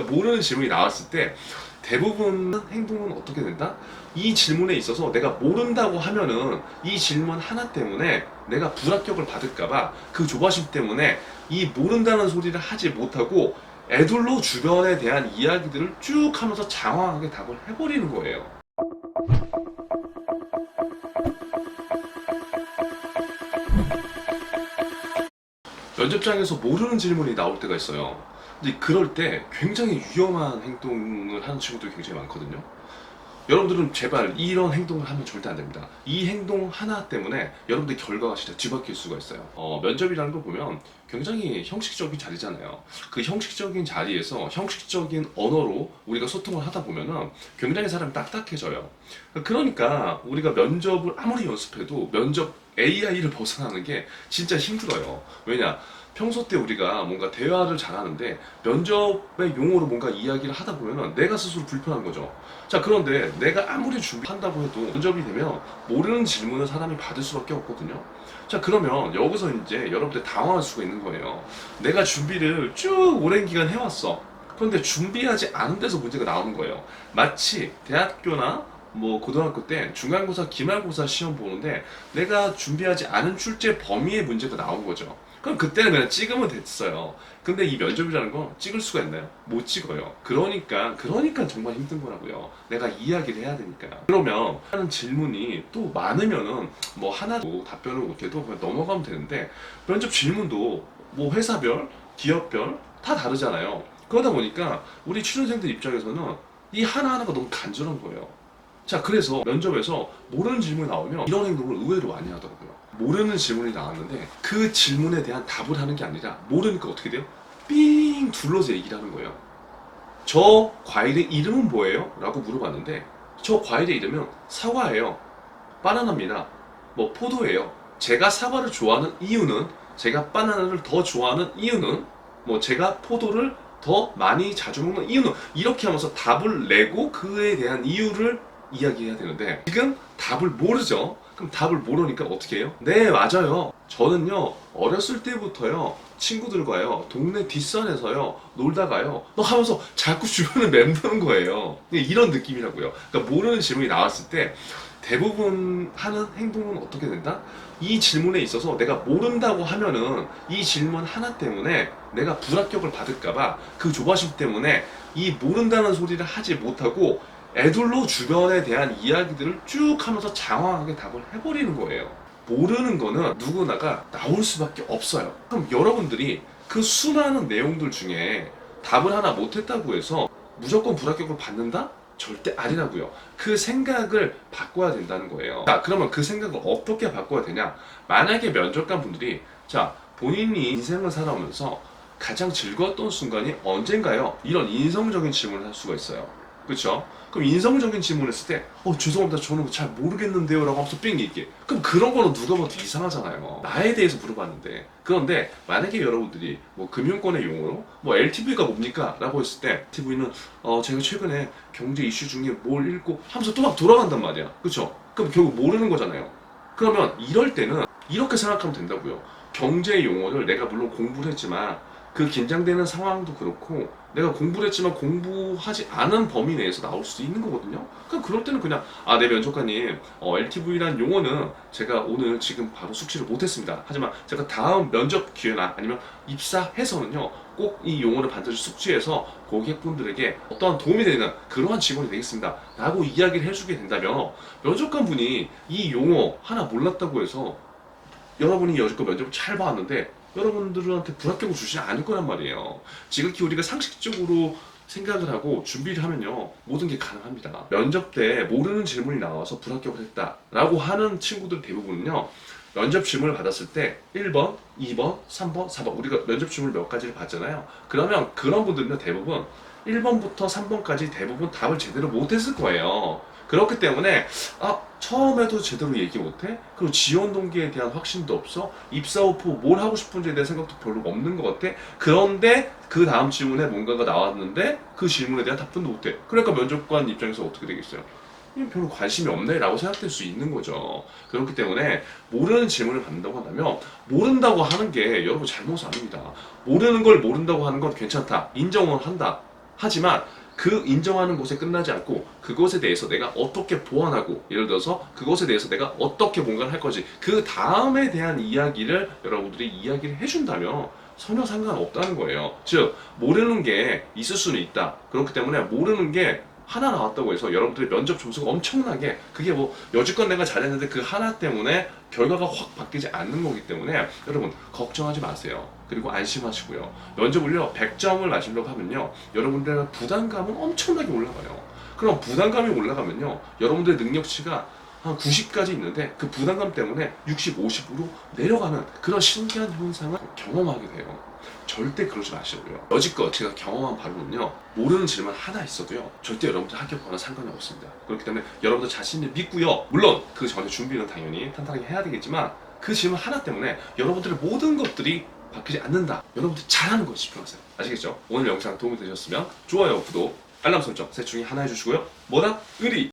그러니까 모르는 질문이 나왔을 때 대부분 행동은 어떻게 된다? 이 질문에 있어서 내가 모른다고 하면은 이 질문 하나 때문에 내가 불합격을 받을까봐 그 조바심 때문에 이 모른다는 소리를 하지 못하고 애둘로 주변에 대한 이야기들을 쭉 하면서 장황하게 답을 해버리는 거예요. 면접장에서 모르는 질문이 나올 때가 있어요. 근데 그럴 때 굉장히 위험한 행동을 하는 친구들이 굉장히 많거든요. 여러분들은 제발 이런 행동을 하면 절대 안 됩니다. 이 행동 하나 때문에 여러분들 결과가 진짜 뒤바뀔 수가 있어요. 면접이라는 걸 보면 굉장히 형식적인 자리잖아요. 그 형식적인 자리에서 형식적인 언어로 우리가 소통을 하다 보면은 굉장히 사람이 딱딱해져요. 그러니까 우리가 면접을 아무리 연습해도 면접 AI를 벗어나는 게 진짜 힘들어요. 왜냐? 평소 때 우리가 뭔가 대화를 잘하는데 면접의 용어로 뭔가 이야기를 하다 보면은 내가 스스로 불편한 거죠. 자, 그런데 내가 아무리 준비한다고 해도 면접이 되면 모르는 질문을 사람이 받을 수밖에 없거든요. 자, 그러면 여기서 이제 여러분들 당황할 수가 있는 거예요. 내가 준비를 쭉 오랜 기간 해왔어. 그런데 준비하지 않은 데서 문제가 나오는 거예요. 마치 대학교나 뭐 고등학교 때 중간고사, 기말고사 시험 보는데 내가 준비하지 않은 출제 범위의 문제가 나온 거죠. 그럼 그때는 그냥 찍으면 됐어요. 근데 이 면접이라는 건 찍을 수가 있나요? 못 찍어요. 그러니까 정말 힘든 거라고요. 내가 이야기를 해야 되니까. 그러면 하는 질문이 또 많으면은 뭐 하나도 답변을 못해도 그냥 넘어가면 되는데 면접 질문도 뭐 회사별, 기업별 다 다르잖아요. 그러다 보니까 우리 취준생들 입장에서는 이 하나하나가 너무 간절한 거예요. 자, 그래서 면접에서 모르는 질문이 나오면 이런 행동을 의외로 많이 하더라고요. 모르는 질문이 나왔는데 그 질문에 대한 답을 하는 게 아니라 모르니까 어떻게 돼요? 삥 둘러서 얘기를 하는 거예요. 저 과일의 이름은 뭐예요? 라고 물어봤는데 저 과일의 이름은 사과예요. 바나나입니다. 뭐 포도예요. 제가 사과를 좋아하는 이유는, 제가 바나나를 더 좋아하는 이유는, 뭐 제가 포도를 더 많이 자주 먹는 이유는, 이렇게 하면서 답을 내고 그에 대한 이유를 이야기해야 되는데 지금 답을 모르죠. 그럼 답을 모르니까 어떻게 해요? 네, 맞아요. 저는요 어렸을 때부터요 친구들과요 동네 뒷산에서요 놀다가요 너 하면서 자꾸 주변을 맴도는 거예요. 이런 느낌이라고요. 그러니까 모르는 질문이 나왔을 때 대부분 하는 행동은 어떻게 된다? 이 질문에 있어서 내가 모른다고 하면은 이 질문 하나 때문에 내가 불합격을 받을까봐 그 조바심 때문에 이 모른다는 소리를 하지 못하고 애둘로 주변에 대한 이야기들을 쭉 하면서 장황하게 답을 해버리는 거예요. 모르는 거는 누구나가 나올 수밖에 없어요. 그럼 여러분들이 그 수많은 내용들 중에 답을 하나 못했다고 해서 무조건 불합격을 받는다? 절대 아니라고요. 그 생각을 바꿔야 된다는 거예요. 자, 그러면 그 생각을 어떻게 바꿔야 되냐? 만약에 면접관 분들이 자, 본인이 인생을 살아오면서 가장 즐거웠던 순간이 언젠가요? 이런 인성적인 질문을 할 수가 있어요. 그렇죠? 그럼 인성적인 질문을 했을 때 죄송합니다 저는 잘 모르겠는데요 라고 하면서 삥 얘기해. 그럼 그런 거는 누가 봐도 이상하잖아요. 나에 대해서 물어봤는데. 그런데 만약에 여러분들이 뭐 금융권의 용어로 뭐 LTV가 뭡니까? 라고 했을 때 LTV는 제가 최근에 경제 이슈 중에 뭘 읽고 하면서 또 막 돌아간단 말이야. 그렇죠? 그럼 결국 모르는 거잖아요. 그러면 이럴 때는 이렇게 생각하면 된다고요. 경제 용어를 내가 물론 공부를 했지만 그 긴장되는 상황도 그렇고 내가 공부를 했지만 공부하지 않은 범위 내에서 나올 수도 있는 거거든요. 그럼 그럴 때는 그냥 네 면접관님 LTV란 용어는 제가 오늘 지금 바로 숙지를 못했습니다. 하지만 제가 다음 면접 기회나 아니면 입사해서는요 꼭 이 용어를 반드시 숙지해서 고객분들에게 어떠한 도움이 되는 그러한 직원이 되겠습니다 라고 이야기를 해주게 된다면 면접관 분이 이 용어 하나 몰랐다고 해서 여러분이 여지껏 면접을 잘 봐왔는데 여러분들한테 불합격을 주지 않을 거란 말이에요. 지극히 우리가 상식적으로 생각을 하고 준비를 하면요 모든 게 가능합니다. 면접 때 모르는 질문이 나와서 불합격을 했다라고 하는 친구들 대부분은요 면접 질문을 받았을 때 1번, 2번, 3번, 4번 우리가 면접 질문을 몇 가지를 받잖아요. 그러면 그런 분들은 대부분 1번부터 3번까지 대부분 답을 제대로 못했을 거예요. 그렇기 때문에 처음에도 제대로 얘기 못해? 그리고 지원 동기에 대한 확신도 없어? 입사 후 뭘 하고 싶은지에 대한 생각도 별로 없는 것 같아? 그런데 그 다음 질문에 뭔가가 나왔는데 그 질문에 대한 답변도 못해. 그러니까 면접관 입장에서 어떻게 되겠어요? 별로 관심이 없네 라고 생각될 수 있는 거죠. 그렇기 때문에 모르는 질문을 받는다고 한다면 모른다고 하는 게 여러분 잘못은 아닙니다. 모르는 걸 모른다고 하는 건 괜찮다. 인정을 한다. 하지만 그 인정하는 곳에 끝나지 않고 그것에 대해서 내가 어떻게 보완하고, 예를 들어서 그것에 대해서 내가 어떻게 뭔가를 할 거지, 그 다음에 대한 이야기를 여러분들이 이야기를 해준다면 전혀 상관없다는 거예요. 즉 모르는 게 있을 수는 있다. 그렇기 때문에 모르는 게 하나 나왔다고 해서 여러분들의 면접 점수가 엄청나게, 그게 뭐 여지껏 내가 잘했는데 그 하나 때문에 결과가 확 바뀌지 않는 거기 때문에 여러분 걱정하지 마세요. 그리고 안심하시고요. 면접을요 100점을 맞으려고 하면요 여러분들의 부담감은 엄청나게 올라가요. 그럼 부담감이 올라가면요 여러분들의 능력치가 한 90까지 있는데 그 부담감 때문에 60, 50으로 내려가는 그런 신기한 현상을 경험하게 돼요. 절대 그러지 마시고요. 여지껏 제가 경험한 바로는요, 모르는 질문 하나 있어도요 절대 여러분들 합격하거나 상관이 없습니다. 그렇기 때문에 여러분들 자신을 믿고요, 물론 그 전에 준비는 당연히 탄탄하게 해야 되겠지만 그 질문 하나 때문에 여러분들의 모든 것들이 바뀌지 않는다. 여러분들 잘하는 것에 집중하세요. 아시겠죠? 오늘 영상 도움이 되셨으면 좋아요, 구독, 알람 설정 셋 중에 하나 해주시고요. 뭐다? 의리!